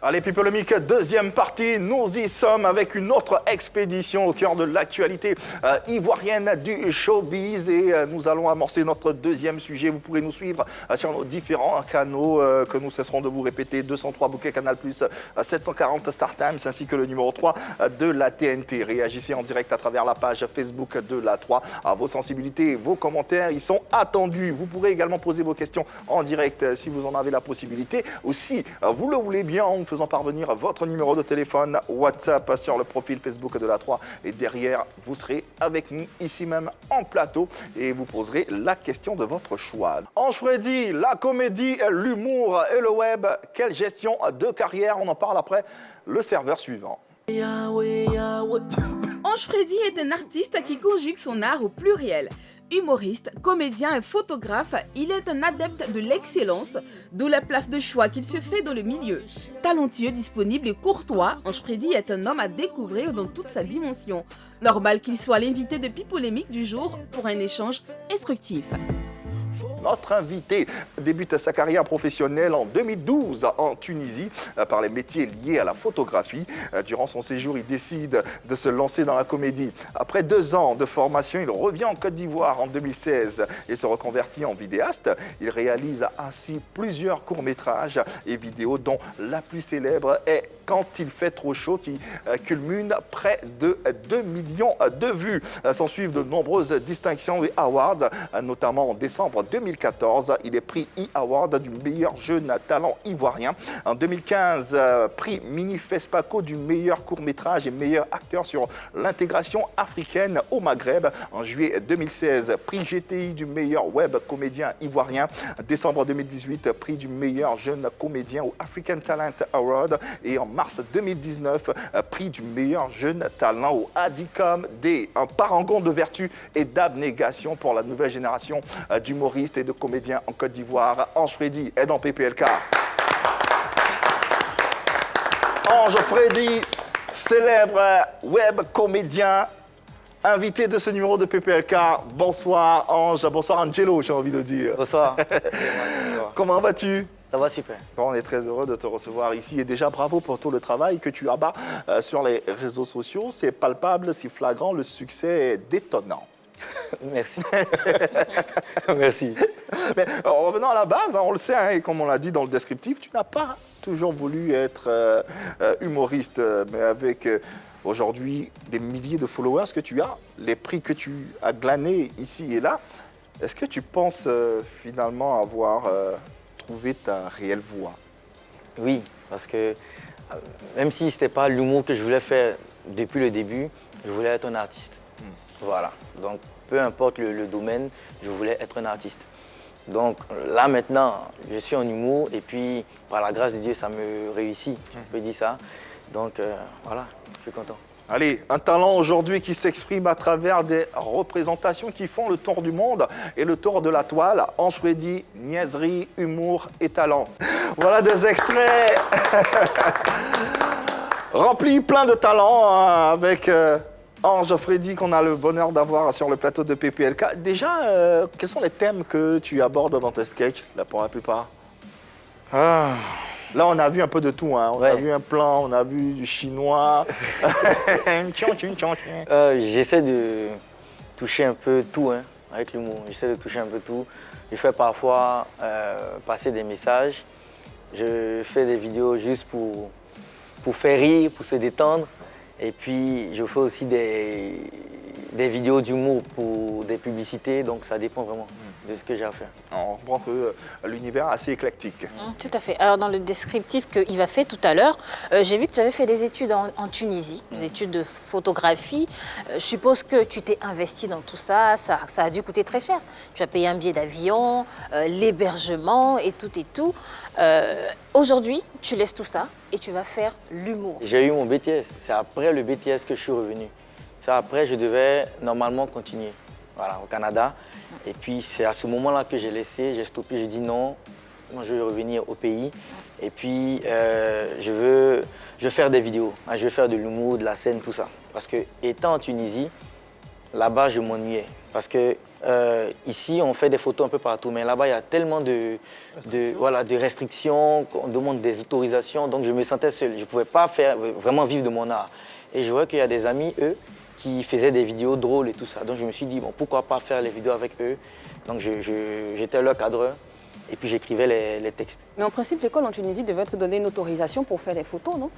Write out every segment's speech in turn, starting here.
Allez, People Mic, deuxième partie, nous y sommes avec une autre expédition au cœur de l'actualité ivoirienne du showbiz et nous allons amorcer notre deuxième sujet. Vous pourrez nous suivre sur nos différents canaux que nous cesserons de vous répéter, 203 Bouquet Canal+, 740 Star Times ainsi que le numéro 3 de la TNT. Réagissez en direct à travers la page Facebook de la 3. Vos sensibilités, vos commentaires, ils sont attendus. Vous pourrez également poser vos questions en direct si vous en avez la possibilité. Aussi, vous le voulez bien, en faisant parvenir votre numéro de téléphone WhatsApp sur le profil Facebook de la 3 et derrière vous serez avec nous ici même en plateau et vous poserez la question de votre choix. Ange Freddy, la comédie, l'humour et le web, quelle gestion de carrière? On en parle après le serveur suivant. Ange Freddy est un artiste qui conjugue son art au pluriel. Humoriste, comédien et photographe, il est un adepte de l'excellence, d'où la place de choix qu'il se fait dans le milieu. Talentueux, disponible et courtois, Ange Freddy est un homme à découvrir dans toute sa dimension. Normal qu'il soit l'invité de People Mic du jour pour un échange instructif. Notre invité débute sa carrière professionnelle en 2012 en Tunisie par les métiers liés à la photographie. Durant son séjour, il décide de se lancer dans la comédie. Après 2 ans de formation, il revient en Côte d'Ivoire en 2016 et se reconvertit en vidéaste. Il réalise ainsi plusieurs courts-métrages et vidéos dont la plus célèbre est Quand il fait trop chaud qui culmine près de 2 millions de vues. S'en suivent de nombreuses distinctions et awards, notamment en décembre 2014. Il est prix E-Award du meilleur jeune talent ivoirien. En 2015, prix Mini Fespaco du meilleur court-métrage et meilleur acteur sur l'intégration africaine au Maghreb. En juillet 2016, prix GTI du meilleur web comédien ivoirien. Décembre 2018, prix du meilleur jeune comédien au African Talent Award. Et en mars 2019, prix du meilleur jeune talent au Adicom D. Un parangon de vertu et d'abnégation pour la nouvelle génération d'humoristes et de comédiens en Côte d'Ivoire. Ange Freddy est dans PPLK. Ange Freddy, célèbre web comédien, invité de ce numéro de PPLK. Bonsoir Ange, bonsoir Angelo, j'ai envie de dire. Bonsoir. Comment vas-tu? Ça va super. On est très heureux de te recevoir ici et déjà bravo pour tout le travail que tu abats sur les réseaux sociaux. C'est palpable, c'est flagrant, le succès est détonnant. Merci. Merci. Mais revenons à la base, on le sait, hein, et comme on l'a dit dans le descriptif, tu n'as pas toujours voulu être humoriste, mais avec aujourd'hui des milliers de followers que tu as, les prix que tu as glanés ici et là, est-ce que tu penses finalement avoir trouvé ta réelle voie? Oui, parce que même si ce n'était pas l'humour que je voulais faire depuis le début, je voulais être un artiste. Voilà. Donc, peu importe le domaine, je voulais être un artiste. Donc là maintenant, je suis en humour et puis par la grâce de Dieu, ça me réussit, je peux dire ça. Donc voilà, je suis content. Allez, un talent aujourd'hui qui s'exprime à travers des représentations qui font le tour du monde et le tour de la toile. Ange Freddy, niaiserie, humour et talent. Voilà des extraits remplis plein de talent hein, avec Ange Freddy qu'on a le bonheur d'avoir sur le plateau de PPLK. Déjà, quels sont les thèmes que tu abordes dans tes sketchs, là, pour la plupart? Là, on a vu un peu de tout. Hein. On a vu un plan, on a vu du chinois. J'essaie de toucher un peu tout hein, avec l'humour. J'essaie de toucher un peu tout. Je fais parfois passer des messages. Je fais des vidéos juste pour faire rire, pour se détendre. Et puis, je fais aussi des vidéos d'humour pour des publicités. Donc, ça dépend vraiment de ce que j'ai à faire. On comprend que l'univers est assez éclectique. Tout à fait. Alors, dans le descriptif qu'il va faire tout à l'heure, j'ai vu que tu avais fait des études en Tunisie, des études de photographie. Je suppose que tu t'es investi dans tout ça. Ça a dû coûter très cher. Tu as payé un billet d'avion, l'hébergement et tout et tout. Aujourd'hui, tu laisses tout ça et tu vas faire l'humour. J'ai eu mon BTS. C'est après le BTS que je suis revenu. C'est après, je devais normalement continuer voilà, au Canada. Et puis, c'est à ce moment-là que j'ai laissé, j'ai stoppé, j'ai dit non, moi je veux revenir au pays. Et puis, je veux faire des vidéos, je veux faire de l'humour, de la scène, tout ça. Parce que étant en Tunisie, là-bas, je m'ennuyais. Parce que ici, on fait des photos un peu partout, mais là-bas, il y a tellement de restrictions, on demande des autorisations, donc je me sentais seul. Je ne pouvais pas vraiment vivre de mon art. Et je vois qu'il y a des amis, eux, qui faisaient des vidéos drôles et tout ça. Donc je me suis dit, bon, pourquoi pas faire les vidéos avec eux. Donc j'étais leur cadreur et puis j'écrivais les textes. Mais en principe, l'école en Tunisie devait te donner une autorisation pour faire des photos, non?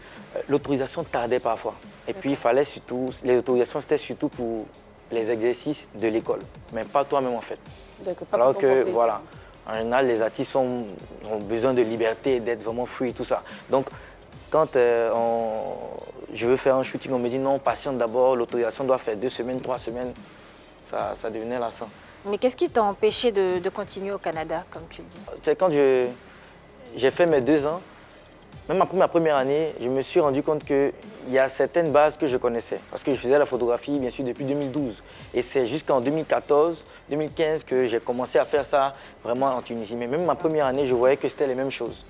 L'autorisation tardait parfois. Et puis il fallait surtout, les autorisations c'était surtout pour les exercices de l'école, mais pas toi-même en fait. Alors que voilà, en général les artistes ont besoin de liberté, d'être vraiment free et tout ça. Donc quand je veux faire un shooting, on me dit non, patiente d'abord, l'autorisation doit faire 2 semaines, 3 semaines, ça devenait lassant. Mais qu'est-ce qui t'a empêché de continuer au Canada, comme tu le dis? C'est quand j'ai fait mes 2 ans, même après ma première année, je me suis rendu compte qu'il y a certaines bases que je connaissais. Parce que je faisais la photographie, bien sûr, depuis 2012. Et c'est jusqu'en 2014, 2015 que j'ai commencé à faire ça vraiment en Tunisie. Mais même ma première année, je voyais que c'était les mêmes choses.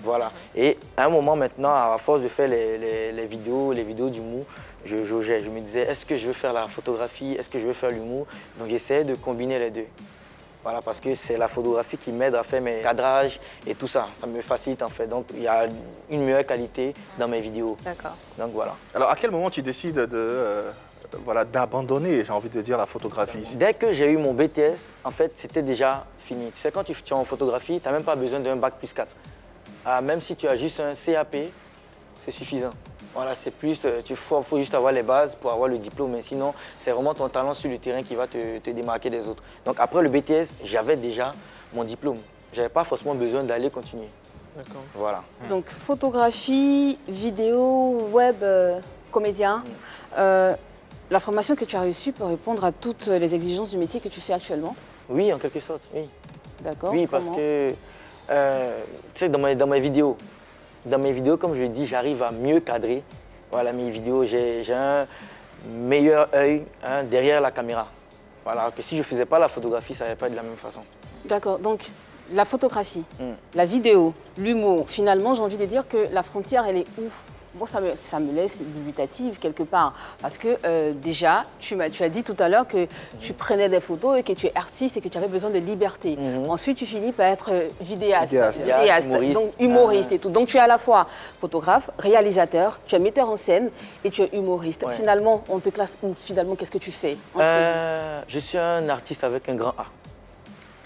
Voilà. Et à un moment maintenant, à force de faire les vidéos d'humour, je jaugeais. Je me disais, est-ce que je veux faire la photographie? Est-ce que je veux faire l'humour? Donc j'essayais de combiner les deux. Voilà, parce que c'est la photographie qui m'aide à faire mes cadrages et tout ça. Ça me facilite en fait. Donc il y a une meilleure qualité dans mes vidéos. D'accord. Donc voilà. Alors, à quel moment tu décides d'abandonner, j'ai envie de dire, la photographie? Dès que j'ai eu mon BTS, en fait, c'était déjà fini. Tu sais, quand tu es en photographie, tu n'as même pas besoin d'un bac plus 4. Même si tu as juste un CAP, c'est suffisant. Voilà, c'est plus, faut juste avoir les bases pour avoir le diplôme, mais sinon, c'est vraiment ton talent sur le terrain qui va te démarquer des autres. Donc après le BTS, j'avais déjà mon diplôme. Je n'avais pas forcément besoin d'aller continuer. D'accord. Voilà. Donc photographie, vidéo, web, comédien. La formation que tu as reçue peut répondre à toutes les exigences du métier que tu fais actuellement? Oui, en quelque sorte, oui. D'accord. Oui, parce Comment? que, tu sais, dans mes vidéos, comme je l'ai dit, j'arrive à mieux cadrer. Voilà, mes vidéos, j'ai un meilleur œil derrière la caméra. Voilà, que si je ne faisais pas la photographie, ça n'allait pas être de la même façon. D'accord. Donc la photographie, la vidéo, l'humour, finalement, j'ai envie de dire que la frontière, elle est où? Bon, ça me laisse dubitative quelque part. Parce que déjà, tu as dit tout à l'heure que tu prenais des photos et que tu es artiste et que tu avais besoin de liberté. Ensuite, tu finis par être vidéaste, humoriste. donc humoriste et tout. Donc, tu es à la fois photographe, réalisateur, tu es metteur en scène et tu es humoriste. Ouais. Finalement, on te classe où? Finalement, qu'est-ce que tu fais? Je suis un artiste avec un grand A.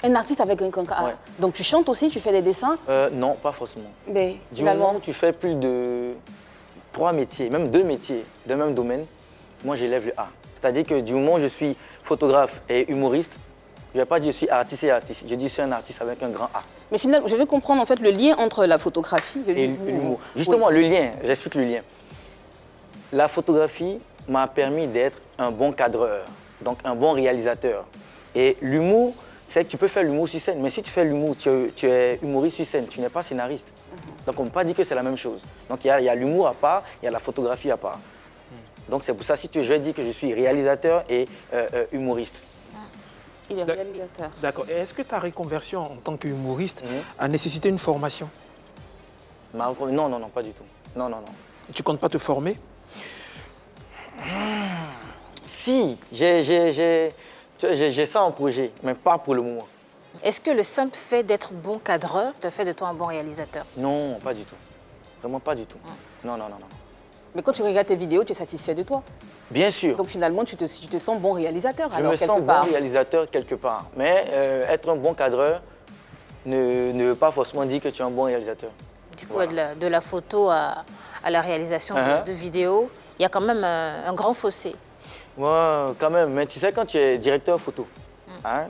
Un artiste avec un grand A. Ouais. Donc, tu chantes aussi, tu fais des dessins? Non, pas forcément. Mais Du finalement, moment où tu fais plus de 3 métiers, même 2 métiers d'un même domaine, moi j'élève le A. C'est-à-dire que du moment où je suis photographe et humoriste, je ne vais pas dire je suis artiste et artiste, je dis je suis un artiste avec un grand A. mais finalement, je veux comprendre en fait le lien entre la photographie et Et l'humour. l'humour. Justement, le lien, j'explique le lien. La photographie m'a permis d'être un bon cadreur, donc un bon réalisateur. Et l'humour, c'est que tu peux faire l'humour sur scène, mais si tu fais l'humour, tu es humoriste sur scène, tu n'es pas scénariste. Donc on ne peut pas dire que c'est la même chose. Donc il y a l'humour à part, il y a la photographie à part. Donc c'est pour ça, je vais dire que je suis réalisateur et humoriste. Il est réalisateur. D'accord. Et est-ce que ta reconversion en tant qu'humoriste a nécessité une formation? Non, pas du tout. Non. Tu comptes pas te former? Si, j'ai ça en projet, mais pas pour le moment. Est-ce que le simple fait d'être bon cadreur te fait de toi un bon réalisateur? Non, pas du tout. Vraiment pas du tout. Non. Mais quand tu regardes tes vidéos, tu es satisfait de toi. Bien sûr. Donc finalement, tu te sens bon réalisateur. Je alors, me quelque sens bon part. réalisateur quelque part. Mais être un bon cadreur ne veut pas forcément dire que tu es un bon réalisateur. Du coup, de la photo à la réalisation de vidéos, il y a quand même un grand fossé. Ouais, quand même. Mais tu sais, quand tu es directeur photo,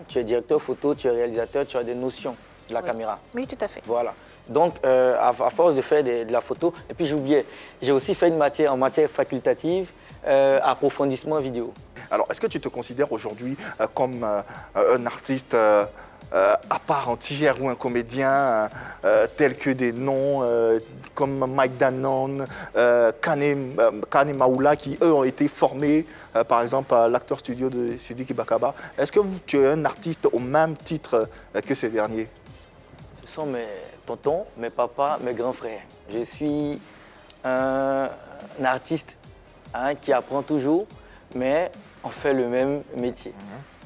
tu es directeur photo, tu es réalisateur, tu as des notions de la caméra. Oui, tout à fait. Voilà. Donc, à force de faire de la photo, et puis j'oubliais, j'ai aussi fait une matière en matière facultative, approfondissement vidéo. Alors, est-ce que tu te considères aujourd'hui comme un artiste à part entière ou un comédien tel que des noms comme Mike Danone, Kane Maoula, qui eux ont été formés par exemple à l'acteur studio de Sidiki Bakaba? Est-ce que tu es un artiste au même titre que ces derniers? Ce sont mes tontons, mes papas, mes grands frères. Je suis un artiste qui apprend toujours, mais on fait le même métier.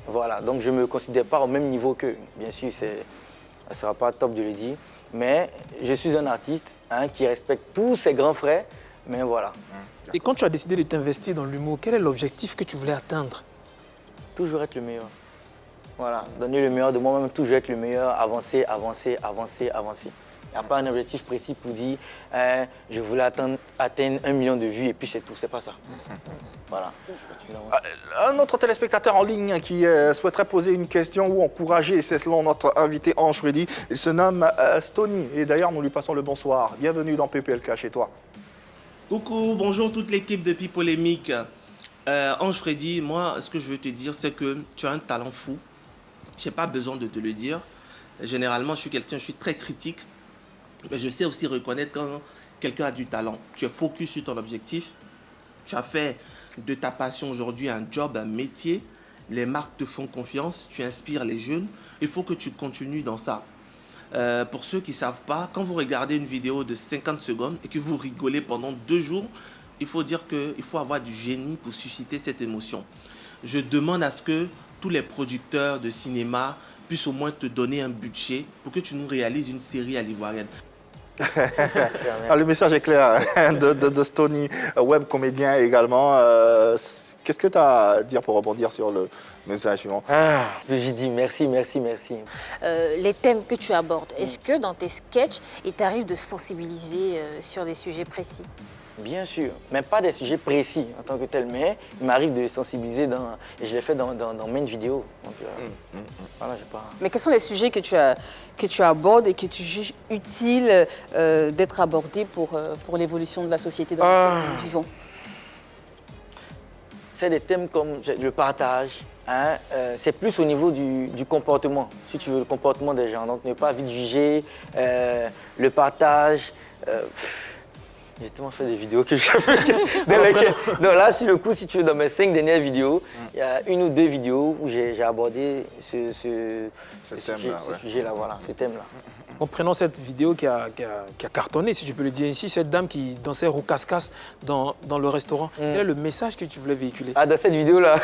Voilà, donc je ne me considère pas au même niveau qu'eux. Bien sûr, ce ne sera pas top de le dire, mais je suis un artiste qui respecte tous ses grands frères, mais voilà. Et quand tu as décidé de t'investir dans l'humour, quel est l'objectif que tu voulais atteindre? Toujours être le meilleur. Voilà, donner le meilleur de moi-même, toujours être le meilleur, avancer, avancer, avancer, avancer. Il n'y a pas un objectif précis pour dire je voulais atteindre 1 million de vues et puis c'est tout, c'est pas ça. Voilà. Un autre téléspectateur en ligne qui souhaiterait poser une question ou encourager, c'est selon notre invité Ange Freddy. Il se nomme Stony et d'ailleurs nous lui passons le bonsoir. Bienvenue dans PPLK chez toi. Coucou, bonjour toute l'équipe de Polémique. Ange Freddy, moi ce que je veux te dire c'est que tu as un talent fou. Je n'ai pas besoin de te le dire. Généralement je suis très critique. Mais je sais aussi reconnaître quand quelqu'un a du talent. Tu es focus sur ton objectif. Tu as fait de ta passion aujourd'hui un job, un métier. Les marques te font confiance. Tu inspires les jeunes. Il faut que tu continues dans ça. Pour ceux qui ne savent pas, quand vous regardez une vidéo de 50 secondes et que vous rigolez pendant 2 jours, il faut dire qu'il faut avoir du génie pour susciter cette émotion. Je demande à ce que tous les producteurs de cinéma puissent au moins te donner un budget pour que tu nous réalises une série à l'ivoirienne. Le message est clair de Stony, web comédien également. Qu'est-ce que tu as à dire pour rebondir sur le message suivant? J'ai dit merci, merci, merci. Les thèmes que tu abordes, est-ce que dans tes sketchs, il t'arrive de sensibiliser sur des sujets précis? Bien sûr, mais pas des sujets précis en tant que tel, mais il m'arrive de sensibiliser et je l'ai fait dans mes vidéos. Donc, voilà, j'ai pas... Mais quels sont les sujets que tu abordes et que tu juges utile d'être abordés pour l'évolution de la société dans laquelle nous vivons? C'est des thèmes comme le partage. C'est plus au niveau du comportement, si tu veux, le comportement des gens. Donc ne pas vite juger, le partage. J'ai tellement fait des vidéos que je donc là, sur le coup, si tu veux, dans mes 5 dernières vidéos, il y a 1 ou 2 vidéos où j'ai abordé ce sujet-là, voilà, ce thème-là. En prenant cette vidéo qui a cartonné, si je peux le dire ainsi, cette dame qui dansait roucas-cas dans le restaurant, quel est le message que tu voulais véhiculer? Dans cette vidéo-là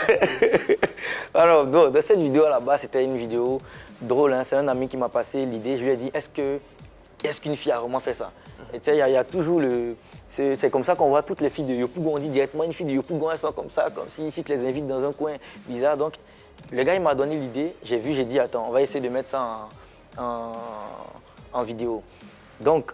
alors, bon, dans cette vidéo là-bas, c'était une vidéo drôle. C'est un ami qui m'a passé l'idée. Je lui ai dit, est-ce qu'une fille a vraiment fait ça? Et tu sais, il y a toujours le... C'est comme ça qu'on voit toutes les filles de Yopougon. On dit directement, une fille de Yopougon, elles sont comme ça, comme si tu les invites dans un coin bizarre. Donc, le gars, il m'a donné l'idée. J'ai vu, j'ai dit, attends, on va essayer de mettre ça en vidéo. Donc,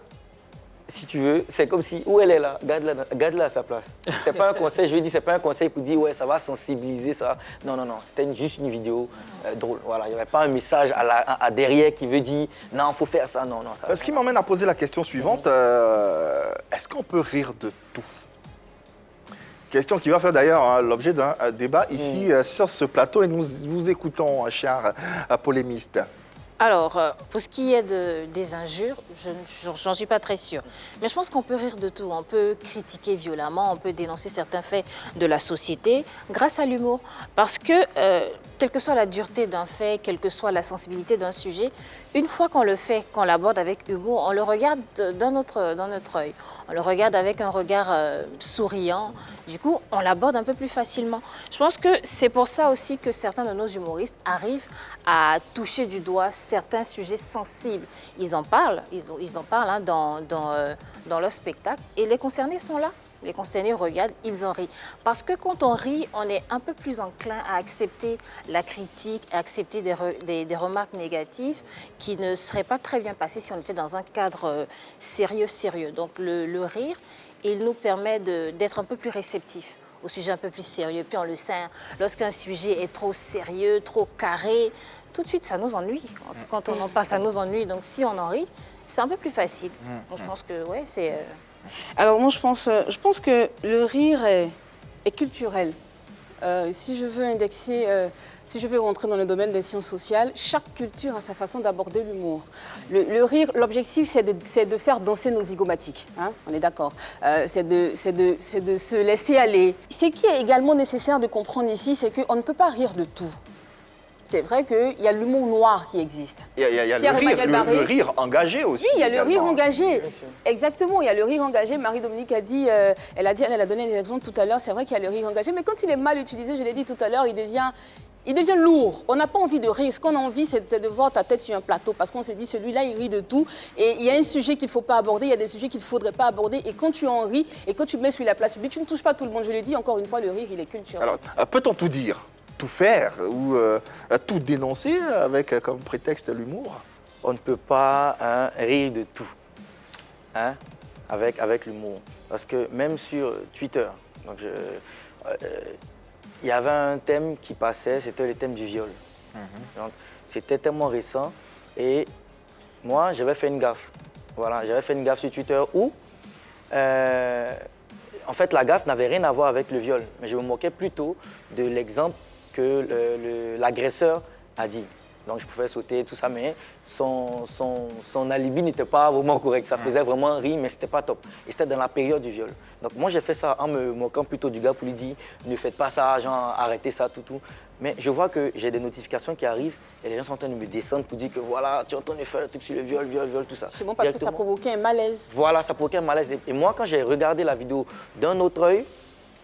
si tu veux, c'est comme si, où elle est là, garde-la à sa place. C'est pas un conseil, je lui ai dit, c'est pas un conseil pour dire, ouais, ça va sensibiliser, ça. Non, non, non, c'était juste une vidéo drôle. Voilà, il n'y avait pas un message à derrière qui veut dire, non, il faut faire ça, non, non. Ça, ce qui m'emmène à poser la question suivante, est-ce qu'on peut rire de tout? Question qui va faire d'ailleurs l'objet d'un débat ici sur ce plateau et nous vous écoutons, chers polémistes. Alors, pour ce qui est des injures, j'en suis pas très sûre. Mais je pense qu'on peut rire de tout. On peut critiquer violemment, on peut dénoncer certains faits de la société grâce à l'humour. Parce que, quelle que soit la dureté d'un fait, quelle que soit la sensibilité d'un sujet, une fois qu'on le fait, qu'on l'aborde avec humour, on le regarde dans notre œil. On le regarde avec un regard souriant. Du coup, on l'aborde un peu plus facilement. Je pense que c'est pour ça aussi que certains de nos humoristes arrivent à toucher du doigt certains sujets sensibles. Ils en parlent, ils en parlent dans leur spectacle et les concernés sont là. Les concernés regardent, ils en rient. Parce que quand on rit, on est un peu plus enclin à accepter la critique, à accepter des remarques négatives qui ne seraient pas très bien passées si on était dans un cadre sérieux. Donc le rire, il nous permet d'être un peu plus réceptifs au sujet un peu plus sérieux. Puis on le sait, lorsqu'un sujet est trop sérieux, trop carré, tout de suite ça nous ennuie. Quand on en parle, ça nous ennuie. Donc si on en rit, c'est un peu plus facile. Donc je pense que ouais, c'est... Alors moi je pense que le rire est culturel. Si je veux indexer, si je veux rentrer dans le domaine des sciences sociales, chaque culture a sa façon d'aborder l'humour. Le rire, l'objectif c'est de faire danser nos zygomatiques, hein, on est d'accord. C'est de se laisser aller. Ce qui est également nécessaire de comprendre ici, c'est qu'on ne peut pas rire de tout. C'est vrai qu'il y a l'humour noir qui existe. Il y a le rire engagé aussi. Oui, il y a le rire engagé. Exactement, il y a le rire engagé. Marie-Dominique a dit, elle a donné des exemples tout à l'heure, c'est vrai qu'il y a le rire engagé, mais quand il est mal utilisé, je l'ai dit tout à l'heure, il devient il devient lourd. On n'a pas envie de rire. Ce qu'on a envie, c'est de voir ta tête sur un plateau parce qu'on se dit, celui-là, il rit de tout. Et il y a un sujet qu'il ne faut pas aborder, il y a des sujets qu'il ne faudrait pas aborder. Et quand tu en ris et quand tu mets sur la place publique, tu ne touches pas tout le monde. Je le dis encore une fois, le rire, il est culturel. Alors, peut-on tout dire, tout faire ou tout dénoncer avec comme prétexte l'humour? On ne peut pas rire de tout avec l'humour. Parce que même sur Twitter, donc il y avait un thème qui passait, c'était le thème du viol. Donc, c'était tellement récent et moi, j'avais fait une gaffe. Voilà, j'avais fait une gaffe sur Twitter où, en fait, la gaffe n'avait rien à voir avec le viol. Mais je me moquais plutôt de l'exemple que l'agresseur a dit. Donc, je pouvais sauter, tout ça, mais son alibi n'était pas vraiment correct. Ça faisait vraiment rire, mais c'était pas top. Et c'était dans la période du viol. Donc, moi, j'ai fait ça en me moquant plutôt du gars pour lui dire « Ne faites pas ça, genre, arrêtez ça, tout. » Mais je vois que j'ai des notifications qui arrivent et les gens sont en train de me descendre pour dire que voilà, tu es en train de faire le truc sur le viol, tout ça. C'est bon parce que ça provoquait un malaise. Voilà, ça provoquait un malaise. Et moi, quand j'ai regardé la vidéo d'un autre œil,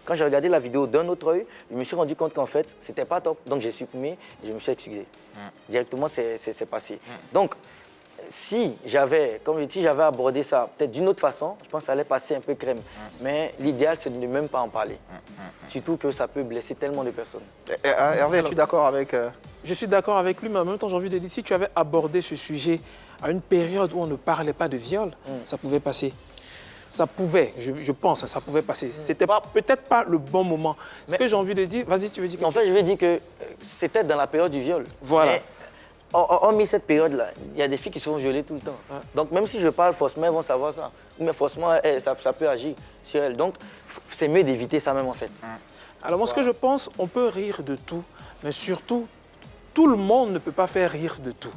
je me suis rendu compte qu'en fait, c'était pas top. Donc j'ai supprimé et je me suis excusé. Directement, c'est passé. Donc, si j'avais abordé ça peut-être d'une autre façon, je pense que ça allait passer un peu crème. Mais l'idéal, c'est de ne même pas en parler. Surtout que ça peut blesser tellement de personnes. Hervé, es-tu d'accord avec... Je suis d'accord avec lui, mais en même temps, j'ai envie de dire, si tu avais abordé ce sujet à une période où on ne parlait pas de viol, ça pouvait passer. Ça pouvait, je pense, ça pouvait passer. C'était peut-être pas le bon moment. Ce que j'ai envie de dire, vas-y, tu veux dire quelque chose? En fait, je veux dire que c'était dans la période du viol. Voilà. Mais, hormis cette période-là, il y a des filles qui se font violer tout le temps. Donc, même si je parle faussement, elles vont savoir ça. Mais faussement, ça peut agir sur elles. Donc, c'est mieux d'éviter ça même, en fait. Alors, moi, ce que je pense, on peut rire de tout, mais surtout, tout le monde ne peut pas faire rire de tout.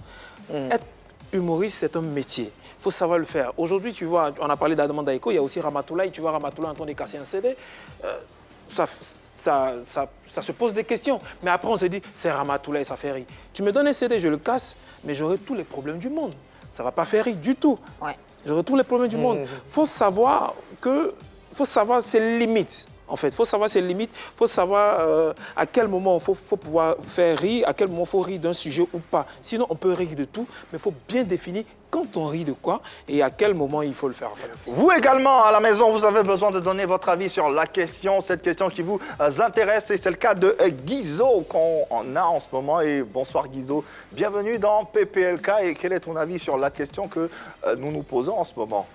Être humoriste, c'est un métier. Il faut savoir le faire. Aujourd'hui, tu vois, on a parlé d'Adama Daiko, il y a aussi Ramatoulaye. Tu vois, Ramatoulaye en train de casser un CD. Ça se pose des questions. Mais après, on se dit, c'est Ramatoulaye, ça fait rire. Tu me donnes un CD, je le casse, mais j'aurai tous les problèmes du monde. Ça ne va pas faire rire du tout. Ouais. J'aurai tous les problèmes du monde. Il faut savoir ses limites. En fait, il faut savoir ses limites, il faut savoir à quel moment il faut pouvoir faire rire, à quel moment il faut rire d'un sujet ou pas. Sinon, on peut rire de tout, mais il faut bien définir quand on rit de quoi et à quel moment il faut le faire. En fait. Vous également, à la maison, vous avez besoin de donner votre avis sur la question, cette question qui vous intéresse. Et c'est le cas de Guizo qu'on a en ce moment. Et bonsoir Guizo, bienvenue dans PPLK. Et quel est ton avis sur la question que nous nous posons en ce moment?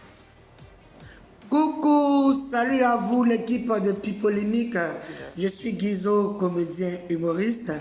Coucou, salut à vous l'équipe de Pipolémique. Je suis Guizo, comédien humoriste.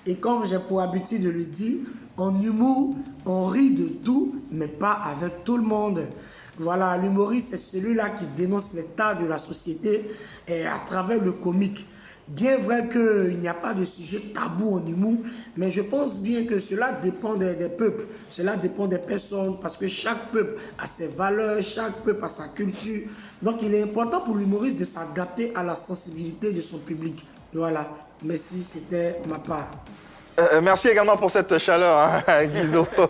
Et comme j'ai pour habitude de le dire, en humour, on rit de tout, mais pas avec tout le monde. Voilà, l'humoriste, c'est celui-là qui dénonce l'état de la société et à travers le comique. Bien vrai qu'il n'y a pas de sujet tabou en humour, mais je pense bien que cela dépend des peuples, cela dépend des personnes, parce que chaque peuple a ses valeurs, chaque peuple a sa culture. Donc il est important pour l'humoriste de s'adapter à la sensibilité de son public. Voilà, merci, c'était ma part. Merci également pour cette chaleur, hein, Guizo, oui.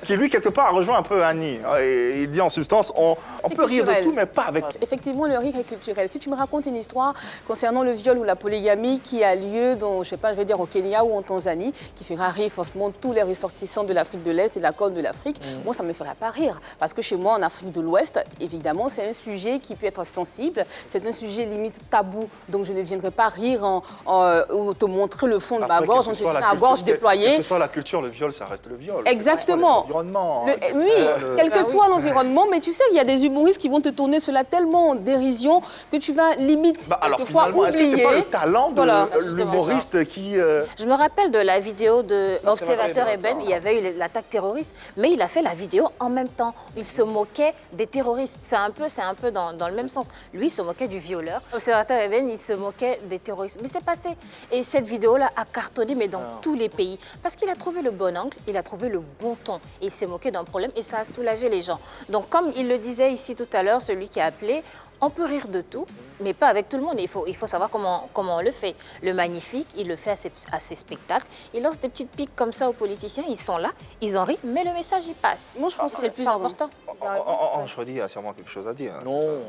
qui lui, quelque part, rejoint un peu Annie. Et il dit en substance, on peut rire de tout, mais pas avec tout. Effectivement, le rire est culturel. Si tu me racontes une histoire concernant le viol ou la polygamie qui a lieu dans, je sais pas, je vais dire au Kenya ou en Tanzanie, qui fera rire forcément tous les ressortissants de l'Afrique de l'Est et de la Corne de l'Afrique, moi, ça ne me ferait pas rire. Parce que chez moi, en Afrique de l'Ouest, évidemment, c'est un sujet qui peut être sensible. C'est un sujet limite tabou. Donc, je ne viendrai pas rire ou te montrer le fond de ma gorge. On se dit, ma gorge déployée. Quelle que soit la culture, le viol, ça reste le viol. Exactement. L'environnement. Oui, quel que soit l'environnement, mais tu sais, il y a des humoristes qui vont te tourner cela tellement en dérision que tu vas limite Alors quelquefois finalement, est-ce que c'est pas le talent de l'humoriste qui... Je me rappelle de la vidéo de Observateur Eben, il y avait eu l'attaque terroriste, mais il a fait la vidéo en même temps. Il se moquait des terroristes. C'est un peu dans le même sens. Lui, il se moquait du violeur. Observateur Eben, il se moquait des terroristes. Mais c'est passé. Et cette vidéo-là a cartonné, mais dans tous les pays. Parce qu'il a trouvé le bon angle, il a trouvé le bon ton. Et il s'est moqué d'un problème et ça a soulagé les gens. Donc, comme il le disait ici tout à l'heure, celui qui a appelé, on peut rire de tout, mais pas avec tout le monde. Il faut savoir comment on le fait. Le Magnifique, il le fait à ses spectacles. Il lance des petites piques comme ça aux politiciens. Ils sont là, ils en rient, mais le message, il passe. Moi, je pense que c'est le plus important. Je redis, il y a sûrement quelque chose à dire. Non.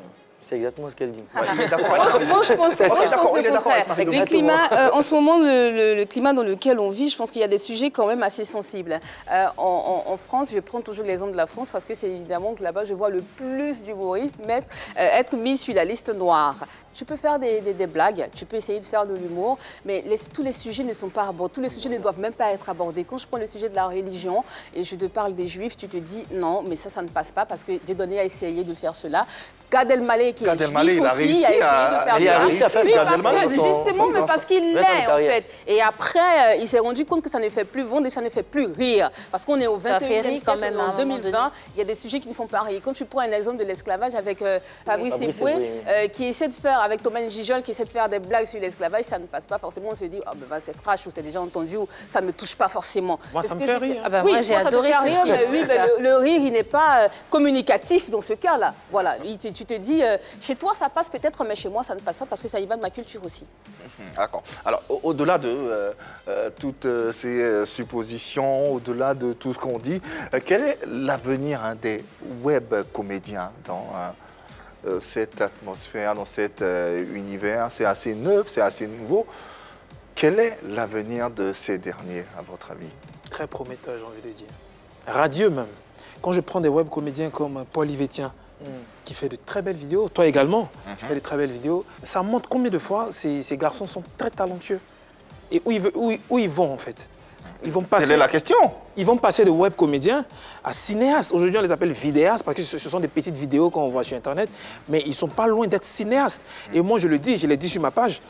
C'est exactement ce qu'elle dit. Ouais, il est d'accord. Moi, je pense C'est ça. le Il est d'accord contraire. avec Marie-Laure. Le climat, en ce moment, le climat dans lequel on vit, je pense qu'il y a des sujets quand même assez sensibles. En France, je prends toujours l'exemple de la France parce que c'est évidemment que là-bas, je vois le plus d'humoristes être mis sur la liste noire. Tu peux faire des blagues, tu peux essayer de faire de l'humour, mais tous les sujets ne sont pas abordés, tous les sujets ne doivent même pas être abordés. Quand je prends le sujet de la religion et je te parle des juifs, tu te dis non, mais ça ne passe pas parce que Dieudonné a essayé de faire cela. Gad Elmaleh, qui est juif aussi, a essayé de faire il a cela. réussi à faire Oui, ça. parce que justement, mais parce qu'il l'est en carrière. fait. Et après, il s'est rendu compte que ça ne fait plus vendre et ça ne fait plus rire. Parce qu'on est au Ça fait 21e rire quand siècle, même à un en moment 2020, il y a des sujets qui ne font pas rire. Quand tu prends un exemple de l'esclavage avec Fabrice Fabrice Eboué, Eboué. qui essaie de faire, avec Thomas Gijol, qui essaie de faire des blagues sur l'esclavage, ça ne passe pas forcément. On se dit, oh, ben, c'est trash ou c'est déjà entendu ou ça ne me touche pas forcément. Moi, ça me fait rire. Ah bah, Oui, moi, j'ai ça te adoré fait ce rire, film. mais oui, mais le rire, il n'est pas communicatif dans ce cas-là. Voilà, tu te dis, chez toi, ça passe peut-être, mais chez moi, ça ne passe pas parce que ça y va de ma culture aussi. D'accord. Alors, au-delà de toutes ces suppositions, au-delà de tout ce qu'on dit, quel est l'avenir des web comédiens dans cette atmosphère, dans cet univers? C'est assez neuf, c'est assez nouveau. Quel est l'avenir de ces derniers, à votre avis? Très prometteur, j'ai envie de dire. Radieux même. Quand je prends des web comédiens comme Paul Yvétien, qui fait de très belles vidéos, toi également, tu fais de très belles vidéos, ça montre combien de fois ces garçons sont très talentueux. Et où ils vont en fait. Ils vont passer, Quelle est la question? ils vont passer de web comédiens à cinéastes. Aujourd'hui, on les appelle vidéastes parce que ce sont des petites vidéos qu'on voit sur Internet, mais ils ne sont pas loin d'être cinéastes. Et moi, je le dis, je l'ai dit sur ma page,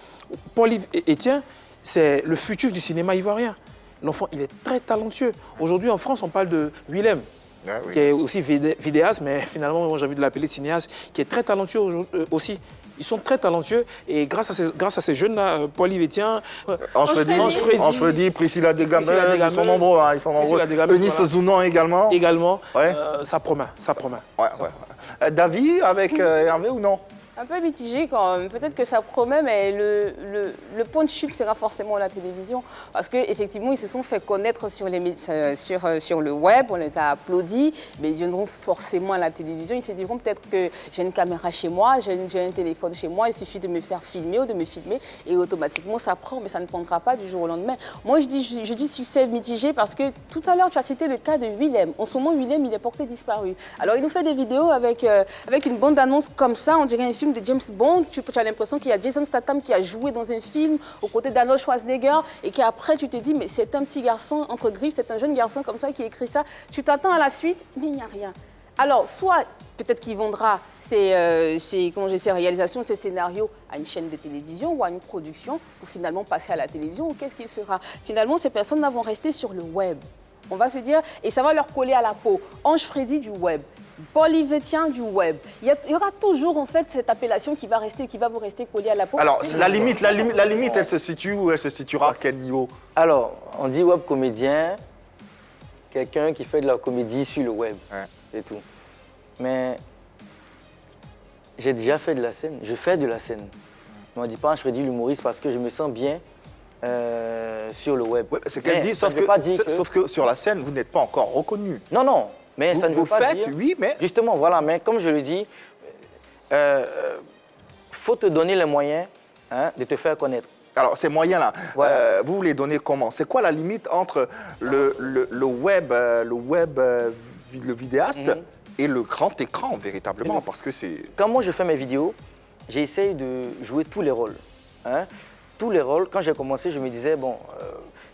Paul Etienne, c'est le futur du cinéma ivoirien. L'enfant, il est très talentueux. Aujourd'hui, en France, on parle de Willem, Ah, oui. qui est aussi vidéaste, mais finalement, moi, j'ai envie de l'appeler cinéaste, qui est très talentueux aussi. Ils sont très talentueux et grâce à ces jeunes-là, Paul Yvétien, Ange Freddy, Priscilla Degameux, ils sont nombreux. Hein, ils sont nombreux. Priscilla Degameux, Eunice voilà. Zounon également. également, Ouais. ça promet, ça promet. Ouais, ouais. David avec Hervé ou non? Un peu mitigé quand même. Peut-être que ça promet, mais le point de chute sera forcément la télévision. Parce qu'effectivement, ils se sont fait connaître sur le web, on les a applaudis, mais ils viendront forcément à la télévision. Ils se diront peut-être que j'ai une caméra chez moi, j'ai un téléphone chez moi, il suffit de me faire filmer ou de me filmer et automatiquement ça prend, mais ça ne prendra pas du jour au lendemain. Moi, je dis succès mitigé parce que tout à l'heure, tu as cité le cas de Willem. En ce moment, Willem, il est porté disparu. Alors, il nous fait des vidéos avec une bande-annonce comme ça, on dirait un film de James Bond. Tu as l'impression qu'il y a Jason Statham qui a joué dans un film aux côtés d'Arnold Schwarzenegger et qu'après tu te dis mais c'est un petit garçon entre griffes, c'est un jeune garçon comme ça qui écrit ça. Tu t'attends à la suite, mais il n'y a rien. Alors, soit peut-être qu'il vendra ses réalisations, ses scénarios à une chaîne de télévision ou à une production pour finalement passer à la télévision, ou qu'est-ce qu'il fera? Finalement, ces personnes-là vont rester sur le web. On va se dire, et ça va leur coller à la peau. Ange Freddy du web, Paul Yvétien du web. Il y aura toujours en fait cette appellation qui va vous rester collée à la peau. Alors, la limite, elle se situe où? Elle se situera à quel niveau? Alors, on dit web comédien, quelqu'un qui fait de la comédie sur le web, c'est tout. Mais j'ai déjà fait de la scène, je fais de la scène. Mais on ne dit pas je fais l'humoriste parce que je me sens bien sur le web. Ouais, c'est qu'elle Mais dit, ça sauf ne veut pas dire sauf que sur la scène, vous n'êtes pas encore reconnu. Non, non, mais ça ne veut Vous pas faites, dire... oui, mais... Justement, voilà, mais comme je le dis, faut te donner les moyens de te faire connaître. Alors, ces moyens-là, Voilà. vous les donnez comment? C'est quoi la limite entre le web, le vidéaste et le grand écran, véritablement? Parce que c'est... Quand moi je fais mes vidéos, j'essaye de jouer tous les rôles. Hein. Tous les rôles, quand j'ai commencé, je me disais, bon,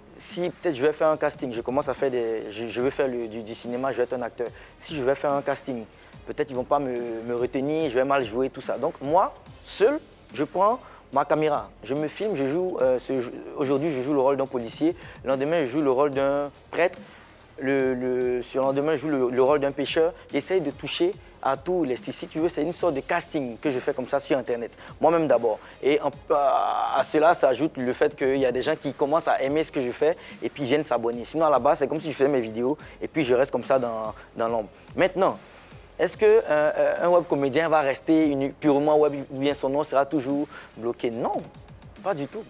si peut-être je vais faire un casting, je commence à faire je veux faire du cinéma, je vais être un acteur. Si je vais faire un casting, peut-être ils ne vont pas me retenir, je vais mal jouer, tout ça. Donc moi, seul, je prends ma caméra, je me filme, je joue, aujourd'hui je joue le rôle d'un policier, le lendemain je joue le rôle d'un prêtre, sur le lendemain je joue le rôle d'un pêcheur. J'essaye de toucher à tous les styles. Si tu veux, c'est une sorte de casting que je fais comme ça sur Internet, moi-même d'abord. Et à cela s'ajoute le fait qu'il y a des gens qui commencent à aimer ce que je fais et puis viennent s'abonner. Sinon, à la base, c'est comme si je faisais mes vidéos et puis je reste comme ça dans l'ombre. Maintenant, est-ce qu'un web comédien va rester purement web ou bien son nom sera toujours bloqué? Non, pas du tout.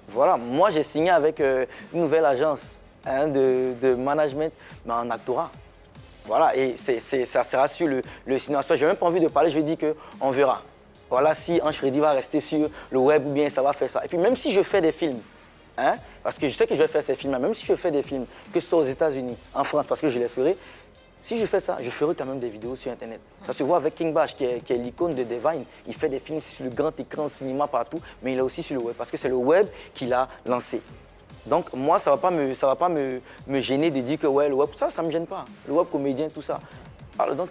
Voilà, moi j'ai signé avec une nouvelle agence de management, mais en actorat. Voilà, et ça sera sur le cinéma. Je n'ai même pas envie de parler, je dis qu'on verra. Voilà, si Ange Freddy va rester sur le web ou bien ça va faire ça. Et puis même si je fais des films, hein, parce que je sais que je vais faire ces films-là, même si je fais des films, que ce soit aux États-Unis, en France, parce que je les ferai, si je fais ça, je ferai quand même des vidéos sur Internet. Ça se voit avec King Bash, qui est l'icône de Divine. Il fait des films sur le grand écran, au cinéma, partout, mais il est aussi sur le web, parce que c'est le web qui l'a lancé. Donc moi, ça ne va pas me gêner de dire que ouais, le web, ça ne me gêne pas. Le web comédien, tout ça. Alors, donc,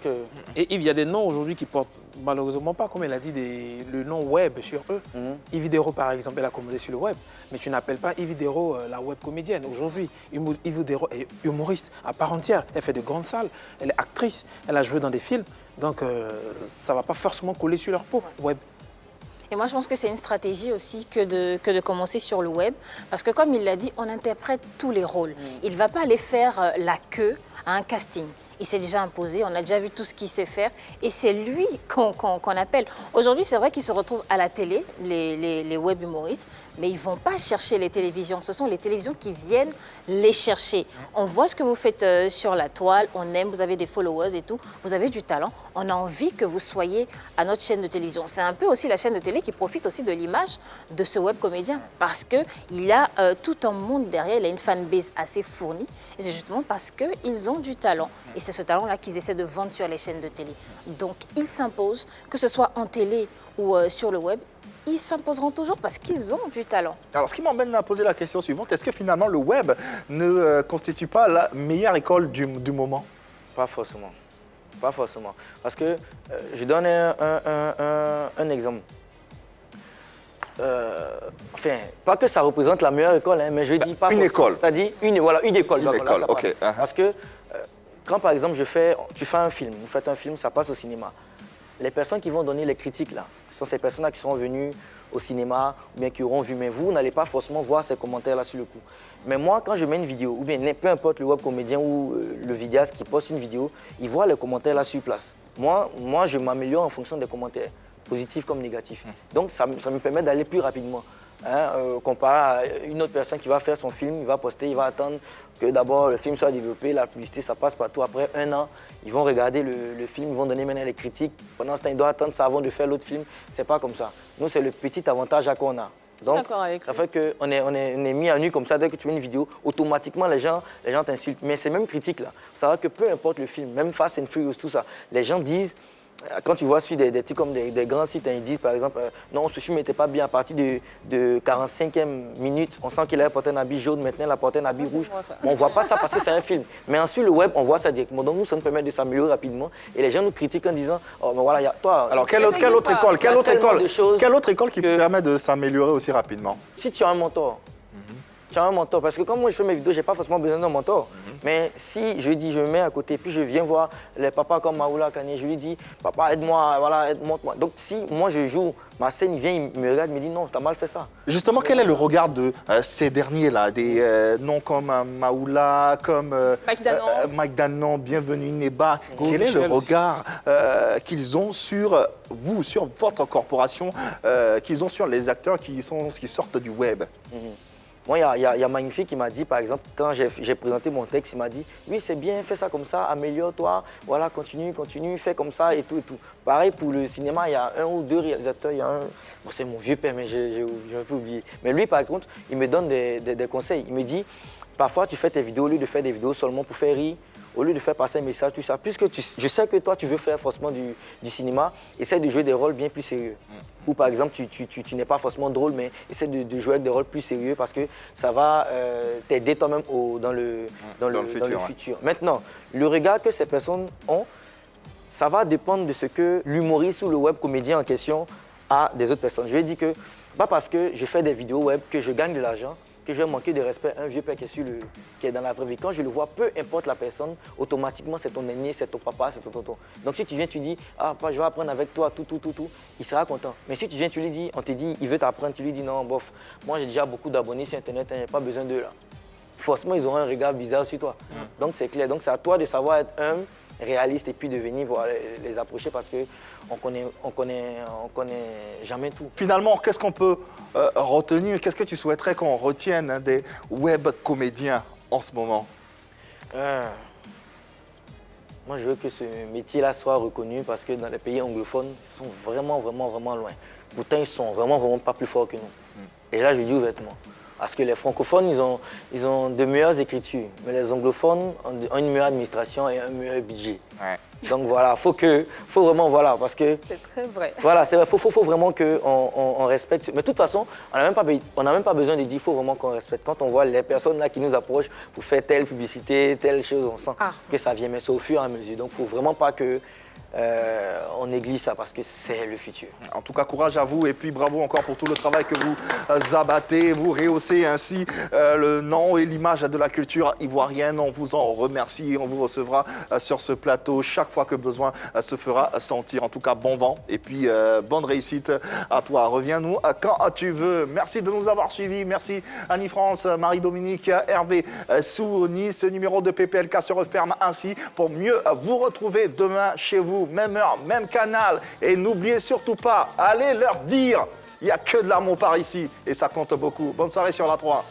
Et Yves, il y a des noms aujourd'hui qui portent malheureusement pas, comme elle a dit, le nom web sur eux. Yves Dero, par exemple, elle a commencé sur le web. Mais tu n'appelles pas Yves Dero la web comédienne. Aujourd'hui, Yves Dero est humoriste à part entière. Elle fait de grandes salles, elle est actrice, elle a joué dans des films. Donc ça ne va pas forcément coller sur leur peau, web. Et moi, je pense que c'est une stratégie aussi que de commencer sur le web. Parce que comme il l'a dit, on interprète tous les rôles. Il ne va pas aller faire la queue à un casting. Il s'est déjà imposé, on a déjà vu tout ce qu'il sait faire. Et c'est lui qu'on appelle. Aujourd'hui, c'est vrai qu'ils se retrouvent à la télé, les web humoristes, mais ils ne vont pas chercher les télévisions. Ce sont les télévisions qui viennent les chercher. On voit ce que vous faites sur la toile, on aime, vous avez des followers et tout. Vous avez du talent. On a envie que vous soyez à notre chaîne de télévision. C'est un peu aussi la chaîne de télé qui profite aussi de l'image de ce web comédien parce qu'il a tout un monde derrière, il a une fanbase assez fournie. Et c'est justement parce qu'ils ont du talent. Et c'est ce talent-là qu'ils essaient de vendre sur les chaînes de télé. Donc, ils s'imposent, que ce soit en télé ou sur le web, ils s'imposeront toujours parce qu'ils ont du talent. Alors, ce qui m'emmène à poser la question suivante, est-ce que finalement le web ne constitue pas la meilleure école du moment? pas forcément. Pas forcément. Parce que je donne un exemple. Enfin, pas que ça représente la meilleure école, hein, mais je dis pas une école. C'est-à-dire une école. Une école, ok. Parce que quand par exemple tu fais un film, vous faites un film, ça passe au cinéma. Les personnes qui vont donner les critiques là, ce sont ces personnes-là qui seront venues au cinéma ou bien qui auront vu, mais vous n'allez pas forcément voir ces commentaires-là sur le coup. Mais moi, quand je mets une vidéo, ou bien peu importe le web comédien ou le vidéaste qui poste une vidéo, il voit les commentaires là sur place. Moi je m'améliore en fonction des commentaires, positifs comme négatifs. Donc ça me permet d'aller plus rapidement. Hein, comparé à une autre personne qui va faire son film, il va poster, il va attendre que d'abord le film soit développé, la publicité, ça passe partout. Après un an, ils vont regarder le film, ils vont donner maintenant les critiques. Pendant ce temps, ils doivent attendre ça avant de faire l'autre film. C'est pas comme ça. Nous, c'est le petit avantage qu'on a. Donc, ça fait qu'on est mis à nu comme ça. Dès que tu mets une vidéo, automatiquement, les gens t'insultent. Mais ces mêmes critiques-là, ça va que peu importe le film, même Fast and Furious, tout ça, les gens disent... Quand tu vois sur des trucs comme des grands sites, hein, ils disent par exemple non, ce film n'était pas bien. À partir de 45e minute, on sent qu'il a porté un habit jaune, maintenant il a porté un habit rouge. On ne voit pas ça parce que c'est un film. Mais ensuite, le web, on voit ça directement. Donc nous, ça nous permet de s'améliorer rapidement. Et les gens nous critiquent en disant oh, mais voilà, toi. Alors, quelle autre école qui permet de s'améliorer aussi rapidement? Si tu as un mentor. Tu as un mentor. Parce que quand moi je fais mes vidéos, je n'ai pas forcément besoin d'un mentor. Mais si je dis, je me mets à côté, puis je viens voir les papas comme Maoula Kanye, je lui dis, papa, aide-moi, voilà, montre-moi. Donc si moi je joue ma scène, il vient, il me regarde, il me dit, non, tu as mal fait ça. Justement, quel est le regard de ces derniers-là, des noms comme Maoula, comme Mike Danon, Bienvenue Neba? Quel est le regard qu'ils ont sur vous, sur votre corporation, qu'ils ont sur les acteurs qui sortent du web? Moi, il y a Magnifique qui m'a dit, par exemple, quand j'ai présenté mon texte, il m'a dit « Oui, c'est bien, fais ça comme ça, améliore-toi, voilà, continue, fais comme ça et tout et tout. » Pareil, pour le cinéma, il y a un ou deux réalisateurs, il y a un... Bon, c'est mon vieux père, mais j'ai un peu oublié. Mais lui, par contre, il me donne des conseils. Il me dit « Parfois, tu fais tes vidéos, au lieu de faire des vidéos seulement pour faire rire, au lieu de faire passer un message, tout ça, puisque je sais que toi, tu veux faire forcément du cinéma, essaie de jouer des rôles bien plus sérieux. Ou par exemple, tu n'es pas forcément drôle, mais essaie de jouer avec des rôles plus sérieux parce que ça va t'aider toi-même dans le futur. Maintenant, le regard que ces personnes ont, ça va dépendre de ce que l'humoriste ou le web comédien en question a des autres personnes. Je vais dire que, pas parce que je fais des vidéos web que je gagne de l'argent, que je vais manquer de respect à un vieux père qui est dans la vraie vie. Quand je le vois, peu importe la personne, automatiquement c'est ton aîné, c'est ton papa, c'est ton tonton. Donc si tu viens, tu dis, ah papa, je vais apprendre avec toi, tout, il sera content. Mais si tu viens, tu lui dis, on te dit, il veut t'apprendre, tu lui dis, non, bof, moi j'ai déjà beaucoup d'abonnés sur Internet, il n'y a pas besoin d'eux là. Forcément, ils auront un regard bizarre sur toi. Donc c'est clair, donc c'est à toi de savoir être humble, réaliste et puis de venir voir les approcher parce qu'on connaît jamais tout. Finalement, qu'est-ce qu'on peut retenir? Qu'est-ce que tu souhaiterais qu'on retienne des web comédiens en ce moment? Moi, je veux que ce métier-là soit reconnu parce que dans les pays anglophones, ils sont vraiment, vraiment, vraiment loin. Pourtant, ils sont vraiment, vraiment pas plus forts que nous. Et là, je le dis ouvertement. Parce que les francophones, ils ont de meilleures écritures. Mais les anglophones ont une meilleure administration et un meilleur budget. Ouais. Donc voilà, faut vraiment, voilà, parce que... C'est très vrai. Voilà, c'est vrai, faut vraiment qu'on respecte. Mais de toute façon, on n'a même pas besoin de dire, il faut vraiment qu'on respecte. Quand on voit les personnes là qui nous approchent pour faire telle publicité, telle chose, on sent que ça vient, mais c'est au fur et à mesure. Donc il ne faut vraiment pas que on néglige ça parce que c'est le futur. En tout cas, courage à vous et puis bravo encore pour tout le travail que vous abattez. Vous rehaussez ainsi le nom et l'image de la culture ivoirienne. On vous en remercie. On vous recevra sur ce plateau chaque fois que besoin se fera sentir. En tout cas, bon vent et puis bonne réussite à toi. Reviens-nous quand tu veux. Merci de nous avoir suivis. Merci Annie-France, Marie-Dominique, Hervé, Souni. Ce numéro de PPLK se referme ainsi pour mieux vous retrouver demain chez vous. Même heure, même canal. Et n'oubliez surtout pas, allez leur dire, il n'y a que de l'amour par ici. Et ça compte beaucoup. Bonne soirée sur la 3.